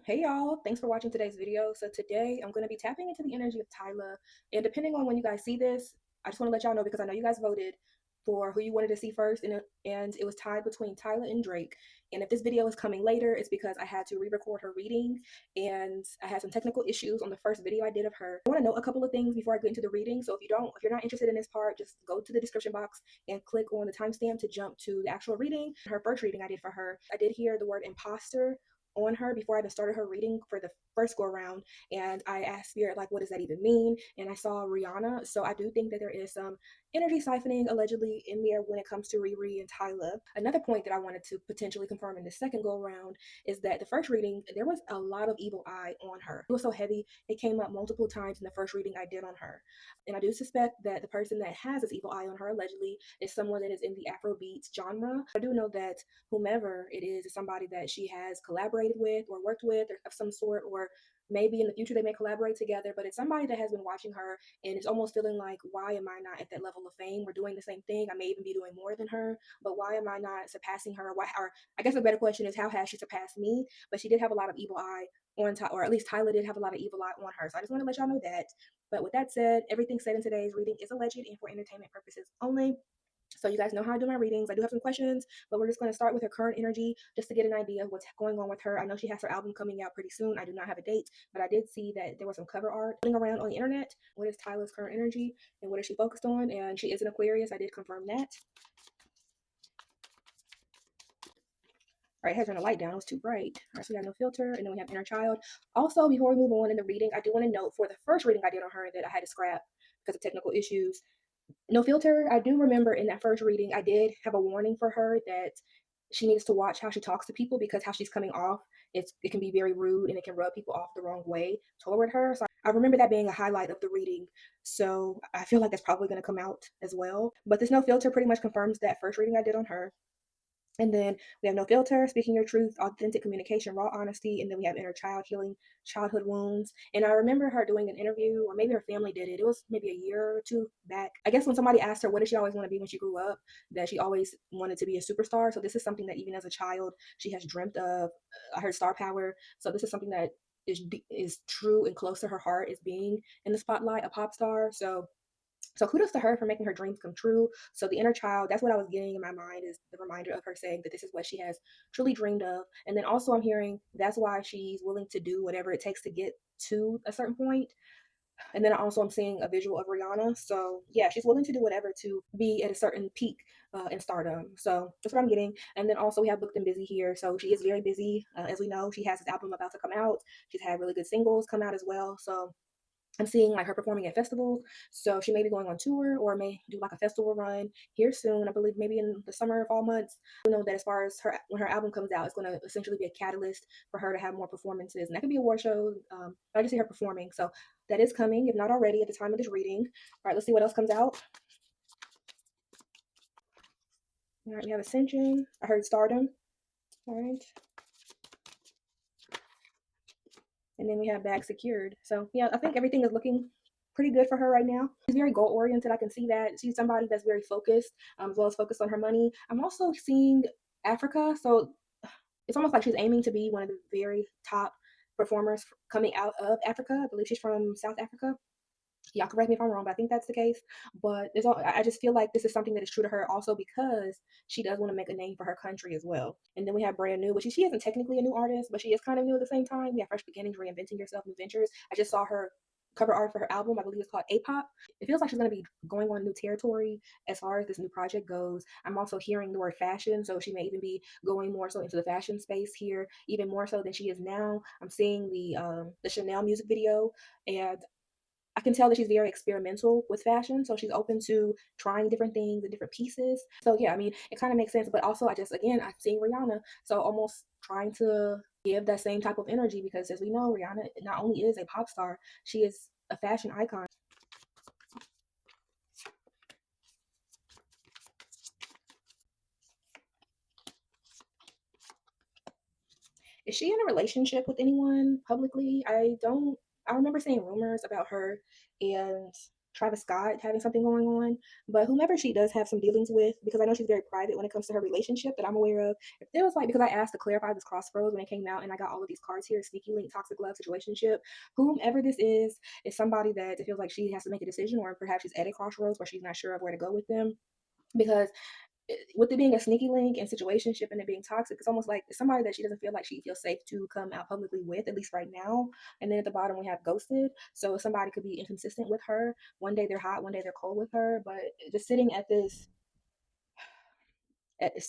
Hey y'all, thanks for watching today's video. So today I'm going to be tapping into the energy of Tyla, and depending on when you guys see this, I just want to let y'all know because I know you guys voted for who you wanted to see first, and it was tied between Tyla and Drake. And if this video is coming later, it's because I had to re-record her reading and I had some technical issues on the first video I did of her. I want to note a couple of things before I get into the reading. So if you're not interested in this part, just go to the description box and click on the timestamp to jump to the actual reading. Her first reading I did for her, I did hear the word imposter on her before I even started her reading for the first go around, and I asked Spirit, like, what does that even mean? And I saw Rihanna. So I do think that there is some energy siphoning allegedly in there when it comes to Riri and Tyla. Another point that I wanted to potentially confirm in the second go around is that the first reading, there was a lot of evil eye on her. It was so heavy, it came up multiple times in the first reading I did on her. And I do suspect that the person that has this evil eye on her allegedly is someone that is in the Afrobeats genre. I do know that whomever it is somebody that she has collaborated with or worked with or of some sort, or maybe in the future they may collaborate together, but it's somebody that has been watching her and it's almost feeling like, why am I not at that level of fame? We're doing the same thing. I may even be doing more than her, but why am I not surpassing her? Why, or I guess a better question is, how has she surpassed me? But she did have a lot of evil eye on Ty, or at least Tyla did have a lot of evil eye on her. So I just want to let y'all know that. But with that said, everything said in today's reading is alleged and for entertainment purposes only. So you guys know how I do my readings. I do have some questions, but we're just going to start with her current energy just to get an idea of what's going on with her. I know she has her album coming out pretty soon. I do not have a date, but I did see that there was some cover art going around on the internet. What is Tyla's current energy and what is she focused on? And she is an Aquarius. I did confirm that. All right, I had to turn the light down. It was too bright. All right, so we have no filter, and then we have inner child. Also, before we move on in the reading, I do want to note for the first reading I did on her that I had to scrap because of technical issues. No filter. I do remember in that first reading, I did have a warning for her that she needs to watch how she talks to people because how she's coming off, it can be very rude and it can rub people off the wrong way toward her. So I remember that being a highlight of the reading. So I feel like that's probably going to come out as well. But this no filter pretty much confirms that first reading I did on her. And then we have no filter, speaking your truth, authentic communication, raw honesty. And then we have inner child healing, childhood wounds. And I remember her doing an interview, or maybe her family did it. It was maybe a year or two back. I guess when somebody asked her, what did she always want to be when she grew up? That she always wanted to be a superstar. So this is something that even as a child, she has dreamt of. Her star power. So this is something that is true and close to her heart, is being in the spotlight, a pop star. So kudos to her for making her dreams come true. So the inner child, that's what I was getting in my mind, is the reminder of her saying that this is what she has truly dreamed of. And then also I'm hearing that's why she's willing to do whatever it takes to get to a certain point. And then also I'm seeing a visual of Rihanna. So yeah, she's willing to do whatever to be at a certain peak in stardom. So that's what I'm getting. And then also we have booked and busy here. So she is very busy. As we know, she has this album about to come out. She's had really good singles come out as well. So I'm seeing like her performing at festivals. So she may be going on tour or may do like a festival run here soon. I believe maybe in the summer, fall months. We know that as far as her, when her album comes out, it's going to essentially be a catalyst for her to have more performances. And that could be award shows. I just see her performing. So that is coming, if not already, at the time of this reading. All right, let's see what else comes out. All right, we have Ascension. I heard Stardom. All right. And then we have Bag Secured. So yeah, I think everything is looking pretty good for her right now. She's very goal oriented. I can see that. She's somebody that's very focused, as well as focused on her money. I'm also seeing Africa. So it's almost like she's aiming to be one of the very top performers coming out of Africa. I believe she's from South Africa. Y'all correct me if I'm wrong, but I think that's the case. But I just feel like this is something that is true to her also because she does want to make a name for her country as well. And then we have Brand New, which she isn't technically a new artist, but she is kind of new at the same time. We have Fresh Beginnings, Reinventing Yourself, New Ventures. I just saw her cover art for her album. I believe it's called A-Pop. It feels like she's going to be going on new territory as far as this new project goes. I'm also hearing the word fashion, so she may even be going more so into the fashion space here, even more so than she is now. I'm seeing the Chanel music video, and I can tell that she's very experimental with fashion. So she's open to trying different things and different pieces. So yeah, I mean, it kind of makes sense. But also, I'm seeing Rihanna. So almost trying to give that same type of energy because as we know, Rihanna not only is a pop star, she is a fashion icon. Is she in a relationship with anyone publicly? I remember seeing rumors about her and Travis Scott having something going on. But whomever she does have some dealings with, because I know she's very private when it comes to her relationship that I'm aware of. If it was like, because I asked to clarify this crossroads when it came out, and I got all of these cards here: sneaky link, toxic love, situationship. Whomever this is somebody that it feels like she has to make a decision, or perhaps she's at a crossroads where she's not sure of where to go with them. Because with it being a sneaky link and situationship and it being toxic, it's almost like it's somebody that she doesn't feel like she feels safe to come out publicly with, at least right now. And then at the bottom we have ghosted. So somebody could be inconsistent with her. One day they're hot, one day they're cold with her. But just sitting at this,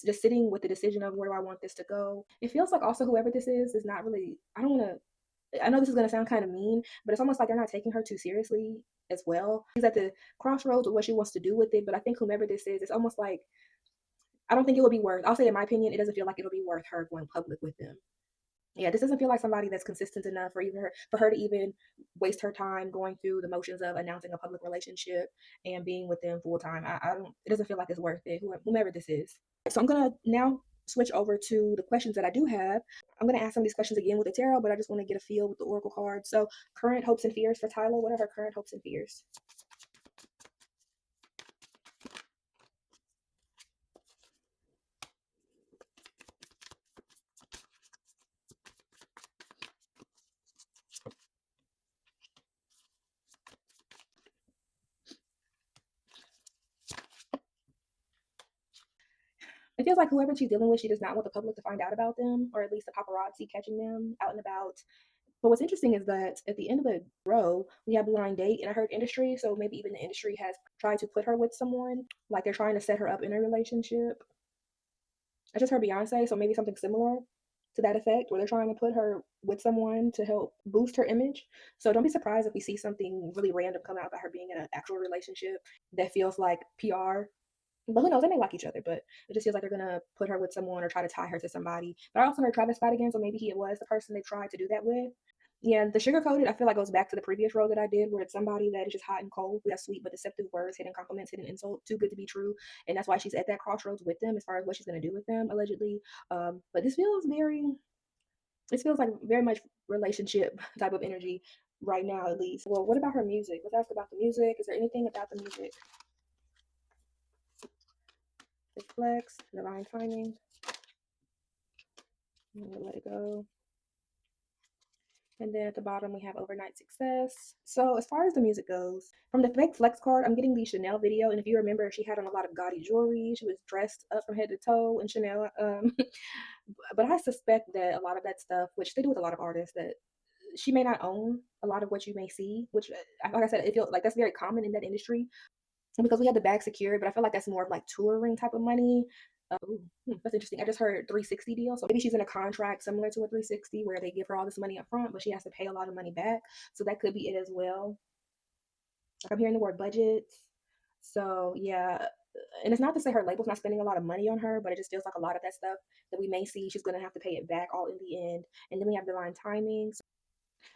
just sitting with the decision of where do I want this to go. It feels like also whoever this is not really. I don't want to. I know this is going to sound kind of mean, but it's almost like they're not taking her too seriously as well. She's at the crossroads of what she wants to do with it. But I think whomever this is, it's almost like I don't think it would be worth. I'll say in my opinion, it doesn't feel like it'll be worth her going public with them. Yeah, this doesn't feel like somebody that's consistent enough for even her, for her to even waste her time going through the motions of announcing a public relationship and being with them full time. I don't. It doesn't feel like it's worth it. Whomever this is. So I'm gonna now switch over to the questions that I do have. I'm gonna ask some of these questions again with the tarot, but I just want to get a feel with the oracle card. So current hopes and fears for Tyla. What are her current hopes and fears? It feels like whoever she's dealing with, she does not want the public to find out about them, or at least the paparazzi catching them out and about. But what's interesting is that at the end of the row, we have blind date, and I heard industry, so maybe even the industry has tried to put her with someone, like they're trying to set her up in a relationship. I just heard Beyonce, so maybe something similar to that effect, where they're trying to put her with someone to help boost her image. So don't be surprised if we see something really random come out about her being in an actual relationship that feels like PR. But who knows? They may like each other, but it just feels like they're gonna put her with someone or try to tie her to somebody. But I also heard Travis Scott again, so maybe he was the person they tried to do that with. Yeah, the sugar coated, I feel like goes back to the previous role that I did, where it's somebody that is just hot and cold. We have sweet but deceptive words, hidden compliments, hidden insult, too good to be true, and that's why she's at that crossroads with them as far as what she's gonna do with them allegedly. But this feels like very much relationship type of energy right now, at least. Well, what about her music? Let's ask about the music. Is there anything about the music? Flex, divine timing. I'm gonna let it go. And then at the bottom, we have overnight success. So as far as the music goes, from the fake flex card, I'm getting the Chanel video. And if you remember, she had on a lot of gaudy jewelry. She was dressed up from head to toe in Chanel. But I suspect that a lot of that stuff, which they do with a lot of artists, that she may not own a lot of what you may see, which, like I said, it feels like that's very common in that industry because we had the bag secured, but I feel like that's more of like touring type of money. That's interesting. I just heard 360 deal. So maybe she's in a contract similar to a 360 where they give her all this money up front, but she has to pay a lot of money back. So that could be it as well. Like I'm hearing the word budgets. So yeah. And it's not to say her label's not spending a lot of money on her, but it just feels like a lot of that stuff that we may see, she's gonna have to pay it back all in the end. And then we have divine timing.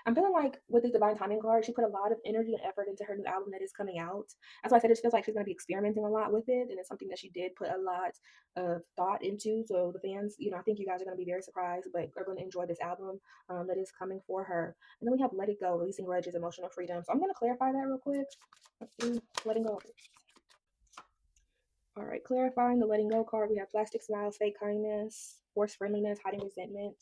I'm feeling like with this divine timing card, she put a lot of energy and effort into her new album that is coming out. That's why I said it feels like she's going to be experimenting a lot with it, and it's something that she did put a lot of thought into. So the fans, I think you guys are going to be very surprised, but are going to enjoy this album that is coming for her. And then we have Let It Go, releasing grudges, emotional freedom. So I'm going to clarify that real quick. Let's see, letting go. All right, clarifying the letting go card, we have plastic smiles, fake kindness, forced friendliness, hiding resentment.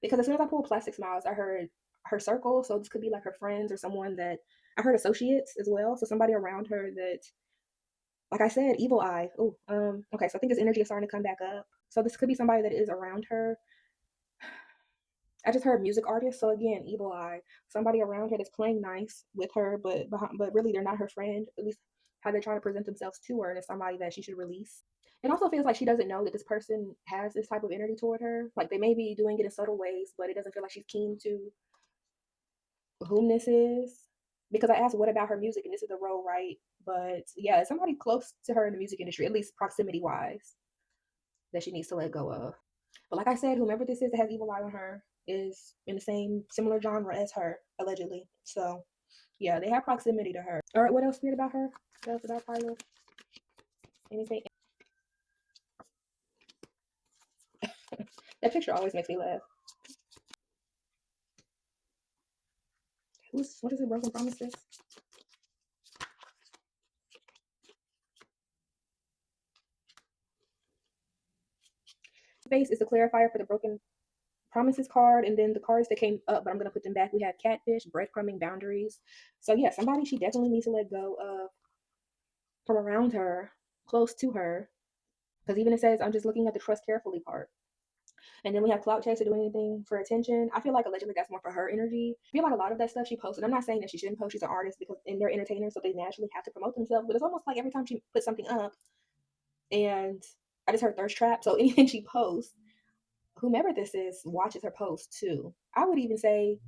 Because as soon as I pulled plastic smiles, I heard her circle. So this could be like her friends or someone that I heard associates as well. So somebody around her that, like I said, evil eye. Oh, okay. So I think this energy is starting to come back up. So this could be somebody that is around her. I just heard music artist. So again, evil eye. Somebody around her that's playing nice with her, but really they're not her friend. At least how they're trying to present themselves to her, and it's somebody that she should release. It also feels like she doesn't know that this person has this type of energy toward her. Like they may be doing it in subtle ways, but it doesn't feel like she's keen to whom this is. Because I asked what about her music, and this is the role, right? But yeah, it's somebody close to her in the music industry, at least proximity wise, that she needs to let go of. But like I said, whomever this is that has evil eye on her is in the same similar genre as her, allegedly. So yeah, they have proximity to her. All right, what else weird about her? What else about Tyla? Anything? That picture always makes me laugh. What is it? Broken promises. face is the clarifier for the broken promises card, and then the cards that came up, but I'm gonna put them back. We have catfish, breadcrumbing, boundaries. So yeah, somebody she definitely needs to let go of from around her, close to her. Because even it says, I'm just looking at the trust carefully part. And then we have clout chase to do anything for attention. I feel like allegedly that's more for her energy. I feel like a lot of that stuff she posted. I'm not saying that she shouldn't post. She's an artist because and they're entertainers, so they naturally have to promote themselves. But it's almost like every time she puts something up, and I just heard thirst trap. So anything she posts, whomever this is watches her post too. I would even say,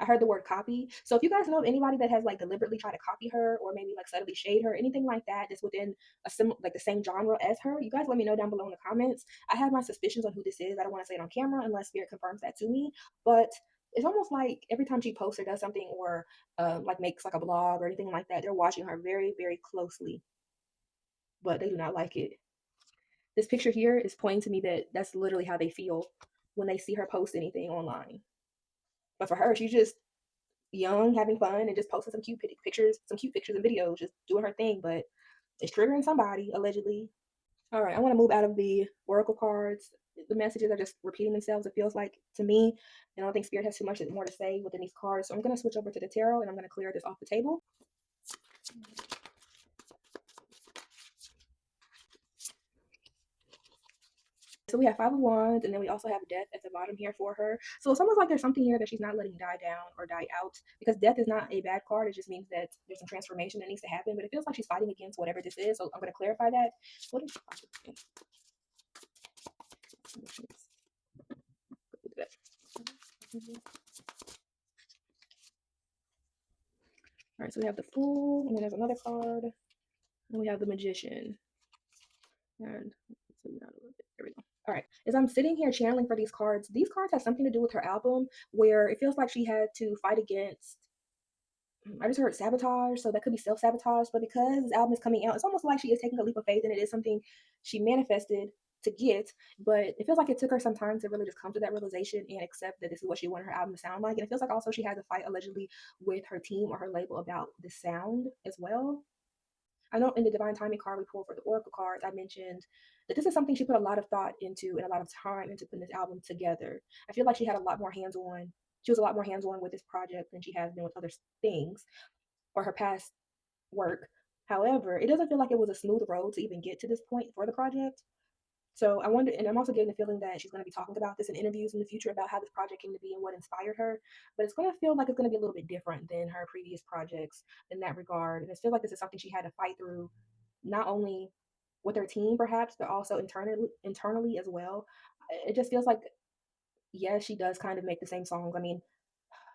I heard the word copy. So if you guys know of anybody that has like deliberately tried to copy her or maybe like subtly shade her, anything like that, that's within like the same genre as her, you guys let me know down below in the comments. I have my suspicions on who this is. I don't want to say it on camera unless Spirit confirms that to me. But it's almost like every time she posts or does something or like makes like a blog or anything like that, they're watching her very, very closely. But they do not like it. This picture here is pointing to me that that's literally how they feel when they see her post anything online. But for her, she's just young, having fun, and just posting some cute pictures and videos, just doing her thing. But it's triggering somebody, allegedly. All right, I want to move out of the oracle cards. The messages are just repeating themselves, it feels like to me. And I don't think Spirit has too much more to say within these cards. So I'm going to switch over to the tarot and I'm going to clear this off the table. So we have Five of Wands, and then we also have Death at the bottom here for her. So it's almost like there's something here that she's not letting die down or die out, because Death is not a bad card. It just means that there's some transformation that needs to happen, but it feels like she's fighting against whatever this is. So I'm going to clarify that. What is all right, so we have the Fool, and then there's another card, and we have the Magician. And there we go. All right, as I'm sitting here channeling for these cards have something to do with her album, where it feels like she had to fight against, I just heard sabotage, so that could be self-sabotage, but because this album is coming out, it's almost like she is taking a leap of faith, and it is something she manifested to get, but it feels like it took her some time to really just come to that realization and accept that this is what she wanted her album to sound like. And it feels like also she had to fight allegedly with her team or her label about the sound as well. I know in the divine timing card we pulled for the oracle cards, I mentioned that this is something she put a lot of thought into and a lot of time into putting this album together. I feel like she had a lot more hands-on. She was a lot more hands-on with this project than she has been with other things or her past work. However, it doesn't feel like it was a smooth road to even get to this point for the project. So I wonder, and I'm also getting the feeling that she's going to be talking about this in interviews in the future about how this project came to be and what inspired her. But it's going to feel like it's going to be a little bit different than her previous projects in that regard. And it feels like this is something she had to fight through, not only with her team perhaps, but also internally as well. It just feels like, yes, she does kind of make the same songs. I mean,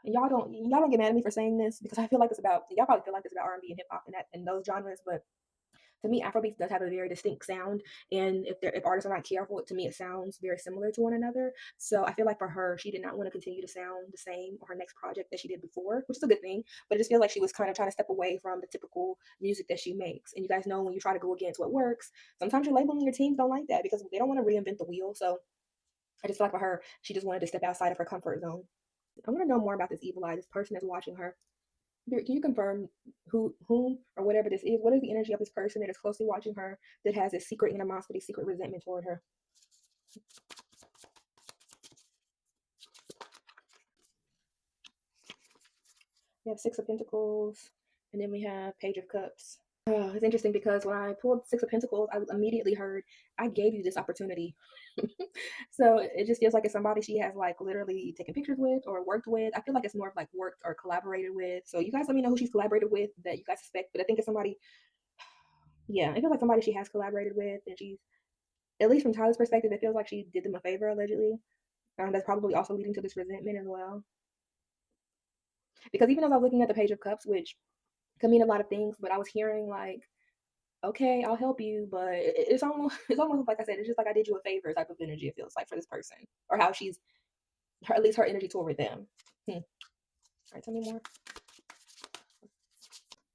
y'all don't get mad at me for saying this because I feel like it's about, y'all probably feel like it's about R&B and hip hop and those genres, but to me, Afrobeats does have a very distinct sound, and if artists are not careful, to me it sounds very similar to one another. So I feel like for her, she did not want to continue to sound the same on her next project that she did before, which is a good thing. But it just feels like she was kind of trying to step away from the typical music that she makes. And you guys know when you try to go against what works, sometimes your label and your teams don't like that because they don't want to reinvent the wheel. So I just feel like for her, she just wanted to step outside of her comfort zone. I want to know more about this evil eye, this person that's watching her. Can you confirm whom, or whatever this is? What is the energy of this person that is closely watching her, that has a secret animosity, secret resentment toward her? We have Six of Pentacles, and then we have Page of Cups. Oh, it's interesting because when I pulled Six of Pentacles, I immediately heard, I gave you this opportunity. So it just feels like it's somebody she has like literally taken pictures with or worked with. I feel like it's more of like worked or collaborated with. So you guys let me know who she's collaborated with that you guys suspect. But I think it's somebody, yeah, it feels like somebody she has collaborated with, and she's, at least from Tyler's perspective, it feels like she did them a favor allegedly. That's probably also leading to this resentment as well. Because even as I was looking at the Page of Cups, which could mean a lot of things, but I was hearing like, okay, I'll help you, but it's almost like I said, it's just like I did you a favor type of energy. It feels like for this person, or how she's her, at least her energy toward them. All right, tell me more.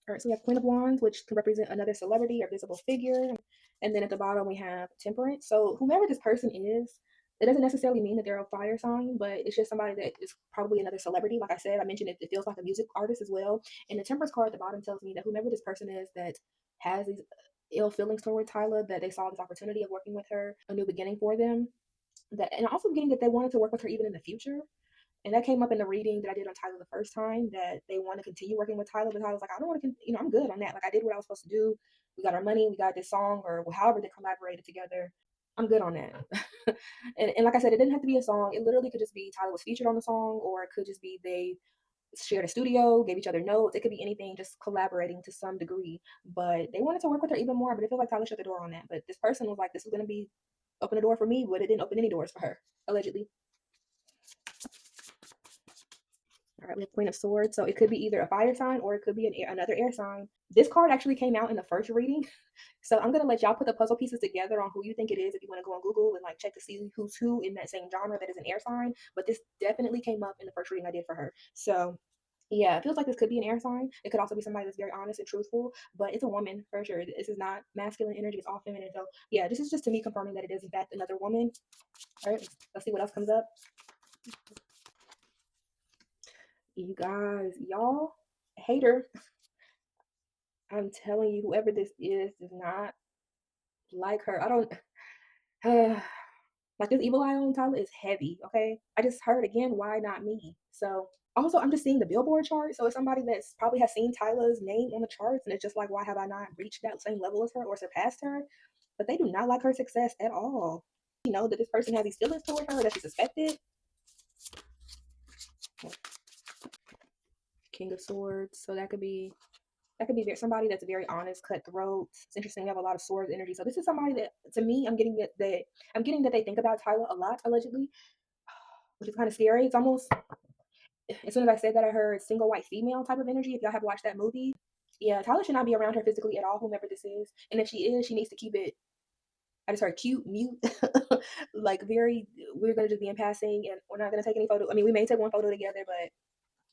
All right, so we have Queen of Wands, which can represent another celebrity or visible figure. And then at the bottom, we have Temperance. So whomever this person is, it doesn't necessarily mean that they're a fire sign, but it's just somebody that is probably another celebrity. Like I said, I mentioned it feels like a music artist as well. And the Temperance card at the bottom tells me that whomever this person is that has these ill feelings toward Tyla, that they saw this opportunity of working with her, a new beginning for them, that, and also getting that they wanted to work with her even in the future. And that came up in the reading that I did on Tyla the first time, that they want to continue working with Tyla, but Tyla's like, I don't want to, I'm good on that. Like, I did what I was supposed to do. We got our money, we got this song, or however they collaborated together. I'm good on that. And like I said, it didn't have to be a song. It literally could just be Tyla was featured on the song, or it could just be they shared a studio, gave each other notes. It could be anything, just collaborating to some degree. But they wanted to work with her even more, but it feels like Tyla shut the door on that. But this person was like, this was going to be open the door for me, but it didn't open any doors for her, allegedly. All right, we have Queen of Swords. So it could be either a fire sign or it could be another air sign. This card actually came out in the first reading. So I'm going to let y'all put the puzzle pieces together on who you think it is if you want to go on Google and like check to see who's who in that same genre that is an air sign. But this definitely came up in the first reading I did for her. So yeah, it feels like this could be an air sign. It could also be somebody that's very honest and truthful, but it's a woman for sure. This is not masculine energy, it's all feminine. So yeah, this is just to me confirming that it is in fact another woman. All right, let's see what else comes up. You guys, y'all, hater. I'm telling you, whoever this is does not like her. I don't like this evil eye on Tyla is heavy, okay? I just heard again, why not me? So also I'm just seeing the Billboard chart. So it's somebody that's probably has seen Tyla's name on the charts and it's just like, why have I not reached that same level as her or surpassed her? But they do not like her success at all. You know that this person has these feelings toward her that she suspected. King of Swords. So that could be somebody that's very honest, cutthroat. It's interesting. You have a lot of swords energy. So this is somebody that, to me, I'm getting that they think about Tyla a lot, allegedly, which is kind of scary. It's almost, as soon as I said that, I heard single white female type of energy. If y'all have watched that movie, yeah, Tyla should not be around her physically at all, whomever this is. And if she is, she needs to keep it. I just heard cute, mute, like very. We're gonna just be in passing, and we're not gonna take any photo. I mean, we may take one photo together, but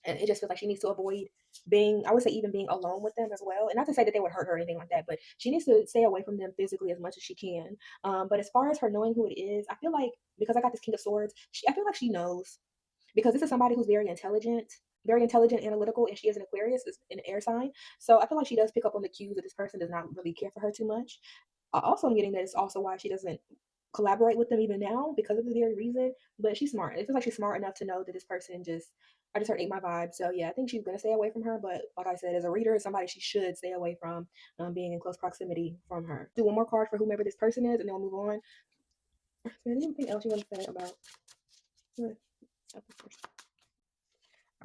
and it just feels like she needs to avoid being, I would say, even being alone with them as well. And not to say that they would hurt her or anything like that, but she needs to stay away from them physically as much as she can. But as far as her knowing who it is, I feel like because I got this King of Swords, I feel like she knows, because this is somebody who's very intelligent, analytical, and she is an Aquarius, is an air sign. So I feel like she does pick up on the cues that this person does not really care for her too much. Also, I'm getting that it's also why she doesn't collaborate with them even now, because of the very reason. But she's smart. It feels like she's smart enough to know that this person I just heard ate my vibe. So yeah, I think she's gonna stay away from her. But like I said, as a reader, it's somebody she should stay away from, being in close proximity from her. Do one more card for whomever this person is, and then we'll move on. Is there anything else you want to say about?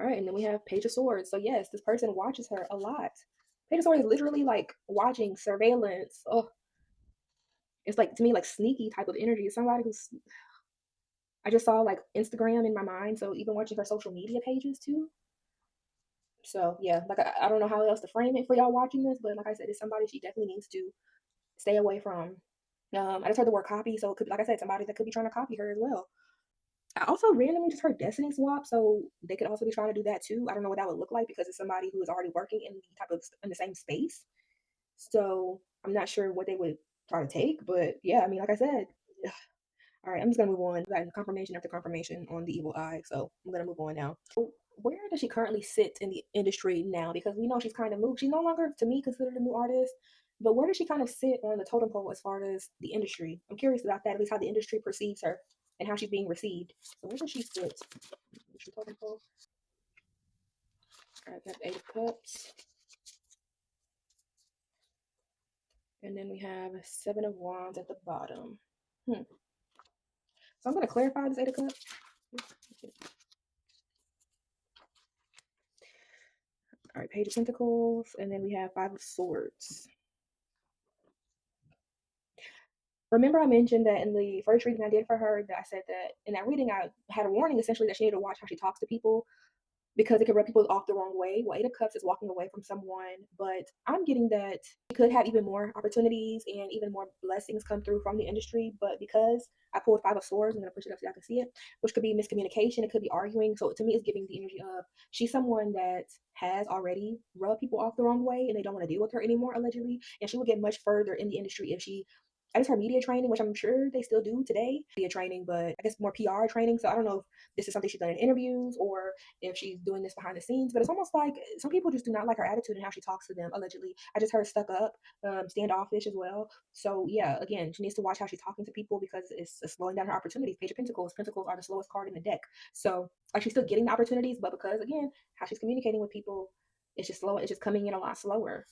All right, and then we have Page of Swords. So yes, this person watches her a lot. Page of Swords is literally like watching, surveillance. Oh, it's like, to me, like sneaky type of energy. It's somebody who's, I just saw like Instagram in my mind, so even watching her social media pages too. So yeah, like I don't know how else to frame it for y'all watching this, but like I said, it's somebody she definitely needs to stay away from. I just heard the word copy, so it could be, like I said, somebody that could be trying to copy her as well. I also randomly just heard destiny swap, so they could also be trying to do that too. I don't know what that would look like because it's somebody who is already working in the same space. So I'm not sure what they would try to take, but yeah, I mean, like I said, all right, I'm just gonna move on. We got confirmation after confirmation on the evil eye, so I'm gonna move on now. Where does she currently sit in the industry now? Because we know she's kind of moved. She's no longer, to me, considered a new artist. But where does she kind of sit on the totem pole as far as the industry? I'm curious about that, at least how the industry perceives her and how she's being received. So where does she sit? Industry totem pole. All right, we have Eight of Cups. And then we have Seven of Wands at the bottom. So I'm going to clarify this Eight of Cups. All right, Page of Pentacles, and then we have Five of Swords. Remember, I mentioned that in the first reading I did for her, that I said that in that reading I had a warning essentially that she needed to watch how she talks to people, because it could rub people off the wrong way. Well, Eight of Cups is walking away from someone, but I'm getting that she could have even more opportunities and even more blessings come through from the industry. But because I pulled Five of Swords, I'm going to push it up so y'all can see it, which could be miscommunication, it could be arguing. So to me, it's giving the energy of she's someone that has already rubbed people off the wrong way and they don't want to deal with her anymore, allegedly. And she will get much further in the industry if she I just heard media training, which I'm sure they still do today. Media training, but I guess more PR training. So I don't know if this is something she's done in interviews or if she's doing this behind the scenes. But it's almost like some people just do not like her attitude and how she talks to them, allegedly. I just heard stuck up, standoffish as well. So yeah, again, she needs to watch how she's talking to people because it's slowing down her opportunities. Page of Pentacles. Pentacles are the slowest card in the deck. So like she's still getting the opportunities, but because again, how she's communicating with people, it's just slow. It's just coming in a lot slower.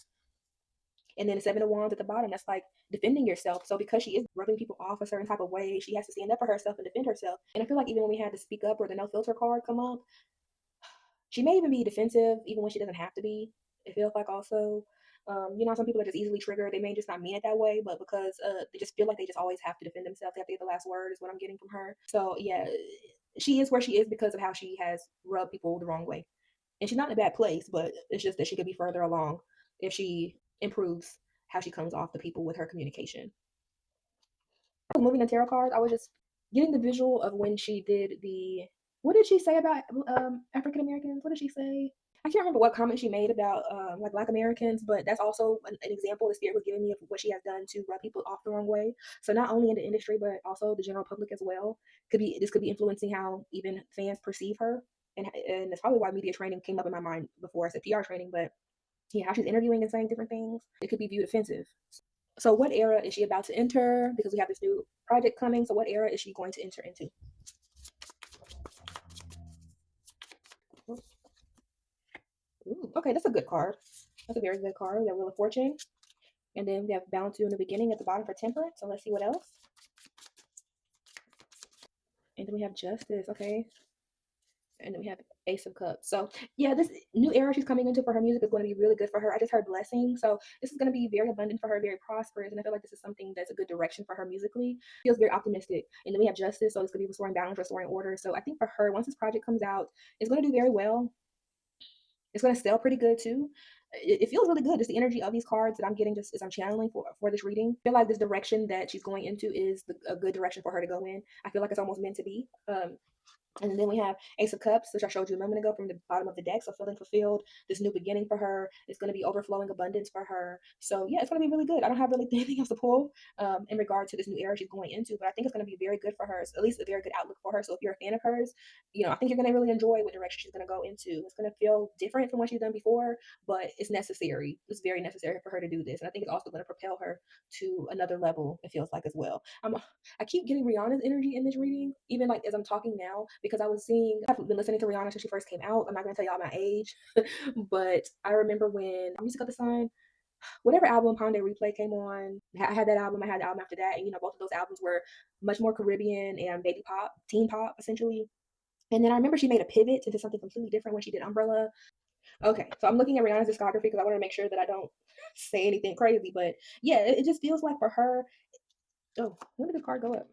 And then the Seven of Wands at the bottom, that's like defending yourself. So because she is rubbing people off a certain type of way, she has to stand up for herself and defend herself. And I feel like even when we had the speak up or the no filter card come up, she may even be defensive, even when she doesn't have to be. It feels like also, some people are just easily triggered. They may just not mean it that way, but because they just feel like they just always have to defend themselves. They have to get the last word is what I'm getting from her. So yeah, she is where she is because of how she has rubbed people the wrong way. And she's not in a bad place, but it's just that she could be further along if she improves how she comes off the people with her communication. I was moving the tarot cards. I was just getting the visual of when she did the. What did she say about African Americans? What did she say? I can't remember what comment she made about like Black Americans, but that's also an example the spirit was giving me of what she has done to rub people off the wrong way. So not only in the industry, but also the general public as well. This could be influencing how even fans perceive her, and that's probably why media training came up in my mind before I said PR training. But yeah, how she's interviewing and saying different things, it could be viewed offensive. So what era is she about to enter? Because we have this new project coming. So what era is she going to enter into? Ooh, okay, that's a good card. That's a very good card. We have Wheel of Fortune. And then we have Balance You in the beginning at the bottom for Temperance. So let's see what else. And then we have Justice. Okay. And then we have Ace of Cups. So yeah, this new era she's coming into for her music is going to be really good for her. I just heard blessing. So this is going to be very abundant for her, very prosperous. And I feel like this is something that's a good direction for her musically. Feels very optimistic. And then we have Justice. So it's going to be restoring balance, restoring order. So I think for her, once this project comes out, it's going to do very well. It's going to sell pretty good too. It feels really good. Just the energy of these cards that I'm getting just as I'm channeling for this reading. I feel like this direction that she's going into is a good direction for her to go in. I feel like it's almost meant to be. And then we have Ace of Cups, which I showed you a moment ago from the bottom of the deck. So feeling fulfilled, this new beginning for her. It's going to be overflowing abundance for her. So yeah, it's going to be really good. I don't have really anything else to pull in regard to this new era she's going into, but I think it's going to be very good for her. It's at least a very good outlook for her. So if you're a fan of hers, I think you're going to really enjoy what direction she's going to go into. It's going to feel different from what she's done before, but it's necessary. It's very necessary for her to do this. And I think it's also going to propel her to another level, it feels like as well. I keep getting Rihanna's energy in this reading, even like as I'm talking now, because I've been listening to Rihanna since she first came out. I'm not gonna tell y'all my age, but I remember when Music of the Sun, whatever album Ponde Replay came on, I had that album, I had the album after that, and both of those albums were much more Caribbean and baby pop, teen pop, essentially. And then I remember she made a pivot into something completely different when she did Umbrella. Okay, so I'm looking at Rihanna's discography because I want to make sure that I don't say anything crazy, but yeah, it just feels like for her. Oh, when did the card go up?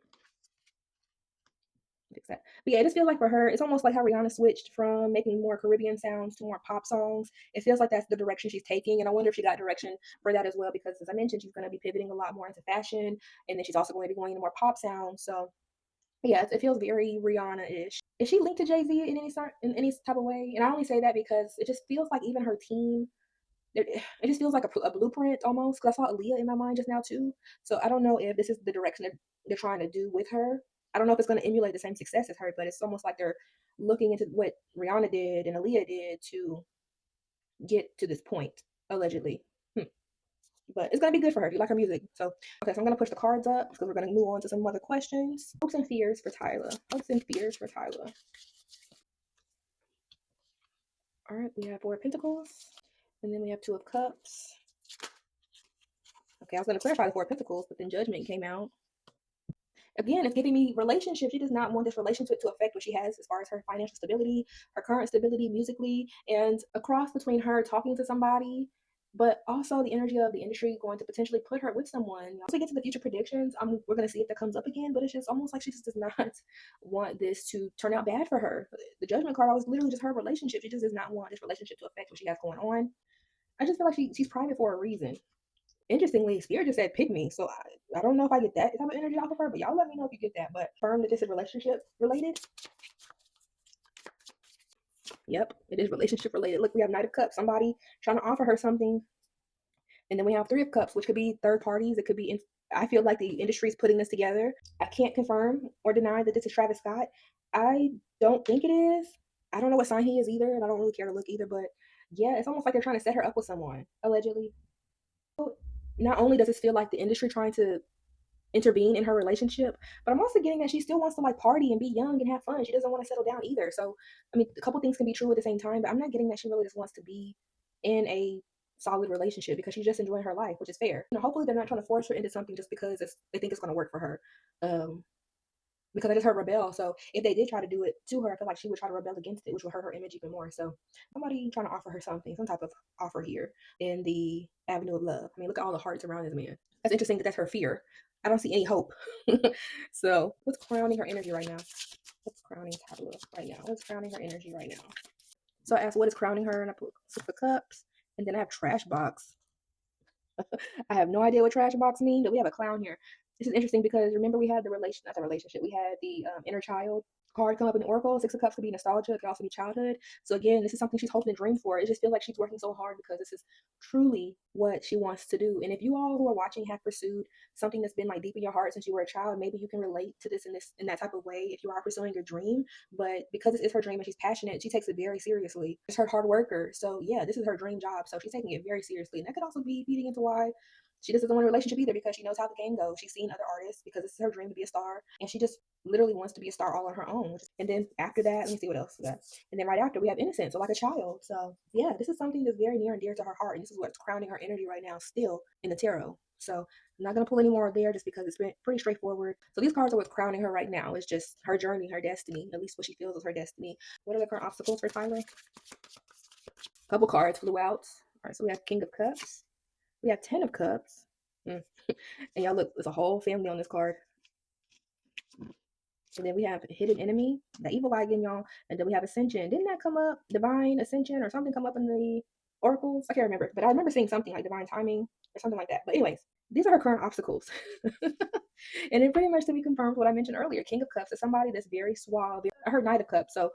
Fix that. But yeah, it just feels like for her, it's almost like how Rihanna switched from making more Caribbean sounds to more pop songs. It feels like that's the direction she's taking. And I wonder if she got direction for that as well, because as I mentioned, she's going to be pivoting a lot more into fashion. And then she's also going to be going into more pop sounds. So yeah, it feels very Rihanna-ish. Is she linked to Jay-Z in any type of way? And I only say that because it just feels like even her team, it just feels like a blueprint almost. Because I saw Aaliyah in my mind just now too. So I don't know if this is the direction that they're trying to do with her. I don't know if it's going to emulate the same success as her, but it's almost like they're looking into what Rihanna did and Aaliyah did to get to this point, allegedly. But it's going to be good for her if you like her music. So, okay, so I'm going to push the cards up because we're going to move on to some other questions. Hopes and fears for Tyla. Hopes and fears for Tyla. All right, we have Four of Pentacles. And then we have Two of Cups. Okay, I was going to clarify the Four of Pentacles, but then Judgment came out. Again, it's giving me relationship. She does not want this relationship to affect what she has as far as her financial stability, her current stability musically, and a cross between her talking to somebody, but also the energy of the industry going to potentially put her with someone. As we get to the future predictions, we're going to see if that comes up again, but it's just almost like she just does not want this to turn out bad for her. The Judgment card was literally just her relationship. She just does not want this relationship to affect what she has going on. I just feel like she's private for a reason. Interestingly, Spirit just said pick me, so I don't know if I get that type of energy off of her, but y'all let me know if you get that. But firm that this is relationship related. Yep, it is relationship related. Look, we have Knight of Cups, somebody trying to offer her something. And then we have Three of Cups, which could be third parties. It could be I feel like the industry is putting this together. I can't confirm or deny that this is Travis Scott. I don't think it is. I don't know what sign he is either, and I don't really care to look either. But yeah, it's almost like they're trying to set her up with someone, allegedly. Not only does this feel like the industry trying to intervene in her relationship, but I'm also getting that she still wants to like party and be young and have fun. She doesn't want to settle down either. So, I mean, a couple things can be true at the same time, but I'm not getting that she really just wants to be in a solid relationship because she's just enjoying her life, which is fair. You know, hopefully they're not trying to force her into something just because they think it's going to work for her. Because I just heard rebel. So if they did try to do it to her, I feel like she would try to rebel against it, which would hurt her image even more. So somebody trying to offer her something, some type of offer here in the avenue of love. I mean, look at all the hearts around this man. That's interesting that that's her fear. I don't see any hope. So what's crowning her energy right now? What's crowning Tyla right now? What's crowning her energy right now? So I asked what is crowning her, and I put Six of Cups, and then I have Trash Box. I have no idea what trash box means, but we have a clown here. This is interesting because remember we had the relation, not the relationship, we had the inner child card come up in the Oracle. Six of Cups could be nostalgia, it could also be childhood. So again, this is something she's hoping and dreamed for. It just feels like she's working so hard because this is truly what she wants to do. And if you all who are watching have pursued something that's been like deep in your heart since you were a child, maybe you can relate to this in that type of way if you are pursuing your dream. But because this is her dream and she's passionate, she takes it very seriously. It's her hard worker. So yeah, this is her dream job. So she's taking it very seriously. And that could also be feeding into why she just doesn't want a relationship either because she knows how the game goes. She's seen other artists because this is her dream to be a star. And she just literally wants to be a star all on her own. And then after that, let me see what else we got. And then right after, we have innocence, so like a child. So yeah, this is something that's very near and dear to her heart. And this is what's crowning her energy right now, still in the tarot. So I'm not going to pull any more there just because it's been pretty straightforward. So these cards are what's crowning her right now. It's just her journey, her destiny, at least what she feels is her destiny. What are the current obstacles for Tyla? A couple cards flew out. All right, so we have King of Cups. We have 10 of Cups. And y'all look, there's a whole family on this card. And then we have Hidden Enemy, the Evil Eye again, y'all. And then we have Ascension. Didn't that come up? Divine Ascension or something come up in the oracles? I can't remember. But I remember seeing something like Divine Timing or something like that. But anyways, these are her current obstacles. And it pretty much to be confirmed what I mentioned earlier. King of Cups is somebody that's very suave. I heard Knight of Cups. So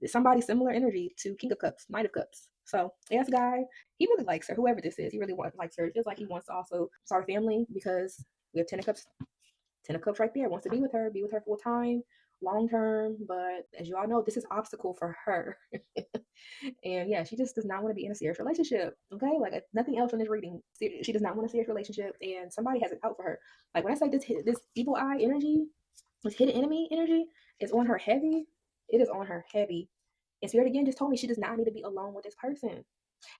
somebody similar energy to King of Cups, Knight of Cups. So yes, guy, he really likes her. Whoever this is, he really likes her. It feels like he wants to also start a family because we have 10 of Cups. 10 of Cups right there. Wants to be with her full time, long term. But as you all know, this is obstacle for her. And yeah, she just does not want to be in a serious relationship. Okay, like nothing else in this reading. She does not want a serious relationship, and somebody has it out for her. Like when I say this evil eye energy, this hidden enemy energy is on her heavy. It is on her heavy. And Spirit again just told me she does not need to be alone with this person.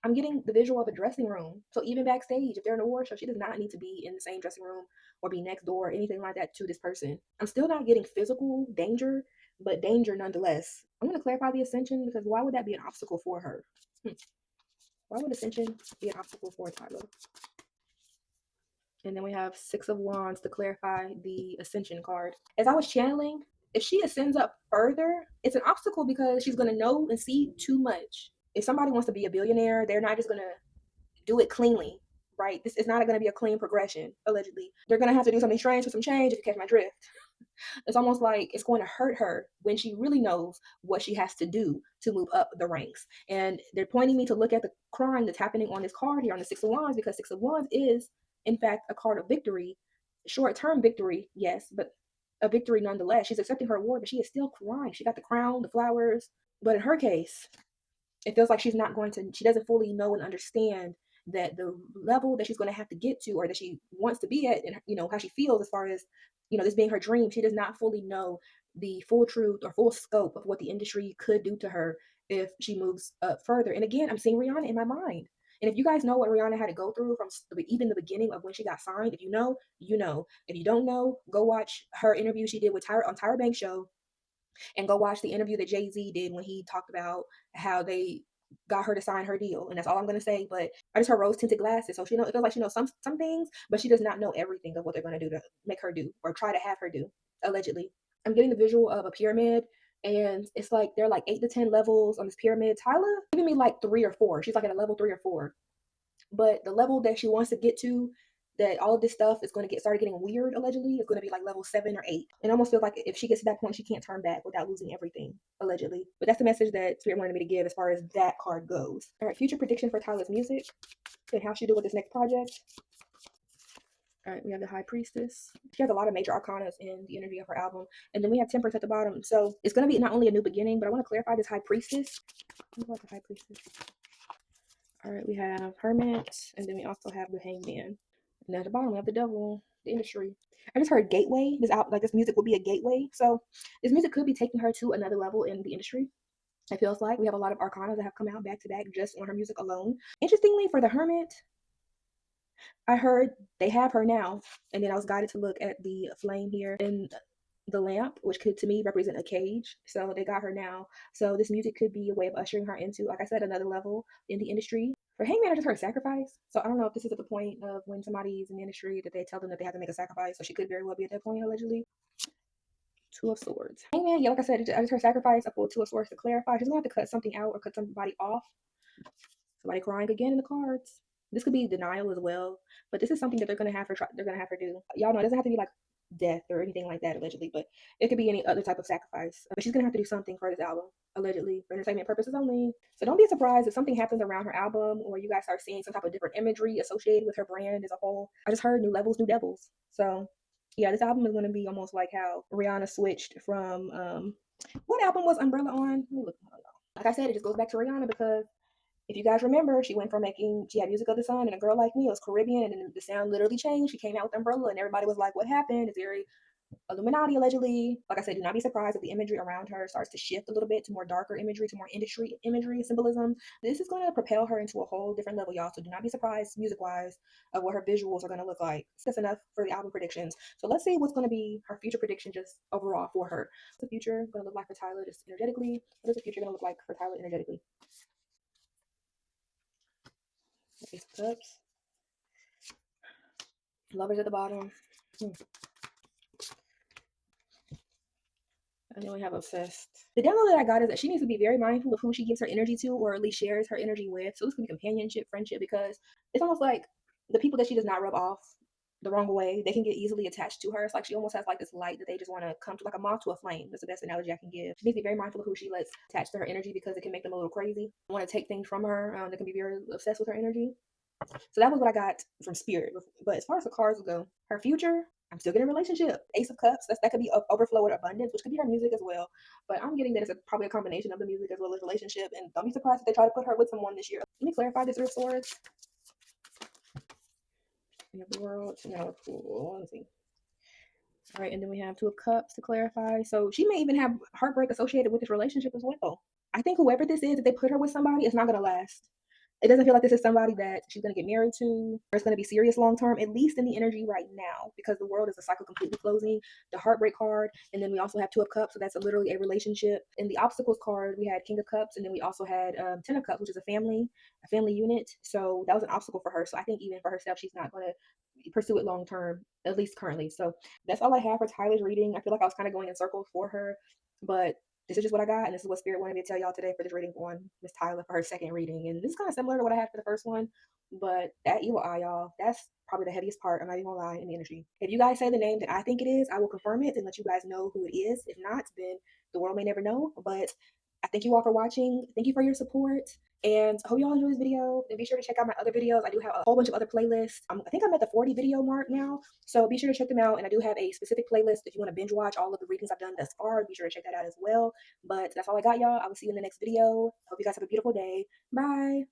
I'm getting the visual of a dressing room. So even backstage, if they're in a award show, she does not need to be in the same dressing room or be next door or anything like that to this person. I'm still not getting physical danger, but danger nonetheless. I'm going to clarify the Ascension because why would that be an obstacle for her? Why would Ascension be an obstacle for Tyla? And then we have Six of Wands to clarify the Ascension card. As I was channeling, if she ascends up further, it's an obstacle because she's going to know and see too much. If somebody wants to be a billionaire, they're not just going to do it cleanly, right? This is not going to be a clean progression, allegedly. They're going to have to do something strange for some change, if you catch my drift. It's almost like it's going to hurt her when she really knows what she has to do to move up the ranks. And they're pointing me to look at the crime that's happening on this card here on the Six of Wands, because Six of Wands is, in fact, a card of victory. Short-term victory, yes, but a victory nonetheless. She's accepting her award, but she is still crying. She got the crown, the flowers. But in her case, it feels like she doesn't fully know and understand that the level that she's going to have to get to, or that she wants to be at, and how she feels as far as this being her dream. She does not fully know the full truth or full scope of what the industry could do to her if she moves up further. And again, I'm seeing Rihanna in my mind. And if you guys know what Rihanna had to go through from even the beginning of when she got signed, if you know, you know. If you don't know, go watch her interview she did with Tyra Banks' show, and go watch the interview that Jay-Z did when he talked about how they got her to sign her deal. And that's all I'm going to say. But I just heard rose tinted glasses. So it feels like she knows some things, but she does not know everything of what they're going to do to make her do or try to have her do, allegedly. I'm getting the visual of a pyramid, and it's like there are like 8 to 10 levels on this pyramid. Tyla giving me like 3 or 4. She's like at a level 3 or 4. But the level that she wants to get to, that all of this stuff is going to start getting weird, allegedly, it's going to be like level 7 or 8. And almost feels like if she gets to that point, she can't turn back without losing everything, allegedly. But that's the message that Spirit wanted me to give as far as that card goes. All right, future prediction for Tyla's music and how she do with this next project. All right, we have the High Priestess. She has a lot of major arcanas in the energy of her album. And then we have Temperance at the bottom. So it's going to be not only a new beginning, but I want to clarify this High Priestess. What about the High Priestess? All right, we have Hermit, and then we also have the Hangman. And at the bottom, we have the Devil, the Industry. I just heard Gateway. This music will be a gateway. So this music could be taking her to another level in the industry. It feels like we have a lot of arcanas that have come out back to back just on her music alone. Interestingly, for the Hermit, I heard they have her now, and then I was guided to look at the flame here in the lamp, which could to me represent a cage. So they got her now. So this music could be a way of ushering her into, like I said, another level in the industry. For Hangman, I just heard sacrifice. So I don't know if this is at the point of when somebody's in the industry that they tell them that they have to make a sacrifice. So she could very well be at that point, allegedly. Two of Swords. Hangman, yeah, like I said, I just heard sacrifice. I pulled Two of Swords to clarify. She's gonna have to cut something out or cut somebody off. Somebody crying again in the cards. This could be denial as well, but this is something that they're gonna have her try. They're gonna have her do. Y'all know it doesn't have to be like death or anything like that allegedly, but it could be any other type of sacrifice. But she's gonna have to do something for this album allegedly for entertainment purposes only. So don't be surprised if something happens around her album or you guys start seeing some type of different imagery associated with her brand as a whole. I just heard new levels, new devils. So yeah, this album is gonna be almost like how Rihanna switched from what album was Umbrella on? Let me look. Like I said, it just goes back to Rihanna because if you guys remember, she went from she had Music of the Sun and A Girl Like Me. It was Caribbean, and then the sound literally changed. She came out with Umbrella, and everybody was like, what happened? It's very Illuminati, allegedly. Like I said, do not be surprised if the imagery around her starts to shift a little bit to more darker imagery, to more industry imagery, symbolism. This is going to propel her into a whole different level, y'all. So do not be surprised, music-wise, of what her visuals are going to look like. That's enough for the album predictions. So let's see what's going to be her future prediction just overall for her. What's the future going to look like for Tyla just energetically? What is the future going to look like for Tyla energetically? Ace of Cups. Lovers at the bottom. And then we have Obsessed. The download that I got is that she needs to be very mindful of who she gives her energy to or at least shares her energy with. So this could be companionship, friendship, because it's almost like the people that she does not rub off the wrong way, they can get easily attached to her. It's like she almost has like this light that they just want to come to, like a moth to a flame. That's the best analogy I can give. She needs to be very mindful of who she lets attach to her energy because it can make them a little crazy. Want to take things from her. They can be very obsessed with her energy. So that was what I got from Spirit. But as far as the cards go, her future, I'm still getting a relationship. Ace of Cups, that could be overflow with abundance, which could be her music as well. But I'm getting that it's probably a combination of the music as well as relationship. And don't be surprised if they try to put her with someone this year. Let me clarify this Three of Swords. We have the World. Now, cool. Let's see. All right, and then we have Two of Cups to clarify. So she may even have heartbreak associated with this relationship as well. I think whoever this is, if they put her with somebody, it's not going to last. It doesn't feel like this is somebody that she's going to get married to or it's going to be serious long term, at least in the energy right now, because the world is a cycle completely closing. The heartbreak card, and then we also have Two of Cups, so that's literally a relationship. In the obstacles card, we had King of Cups, and then we also had Ten of Cups, which is a family unit. So that was an obstacle for her. So I think even for herself, she's not going to pursue it long term, at least currently. So that's all I have for Tyla's reading. I feel like I was kind of going in circles for her, but this is just what I got, and this is what Spirit wanted me to tell y'all today for this reading on Miss Tyla for her second reading. And this is kind of similar to what I had for the first one, but that evil eye, y'all, that's probably the heaviest part, I'm not even gonna lie, in the energy. If you guys say the name that I think it is, I will confirm it and let you guys know who it is. If not, then the world may never know. But I thank you all for watching. Thank you for your support. And I hope you all enjoyed this video. And be sure to check out my other videos. I do have a whole bunch of other playlists. I think I'm at the 40 video mark now. So be sure to check them out. And I do have a specific playlist if you want to binge watch all of the readings I've done thus far. Be sure to check that out as well. But that's all I got, y'all. I will see you in the next video. Hope you guys have a beautiful day. Bye.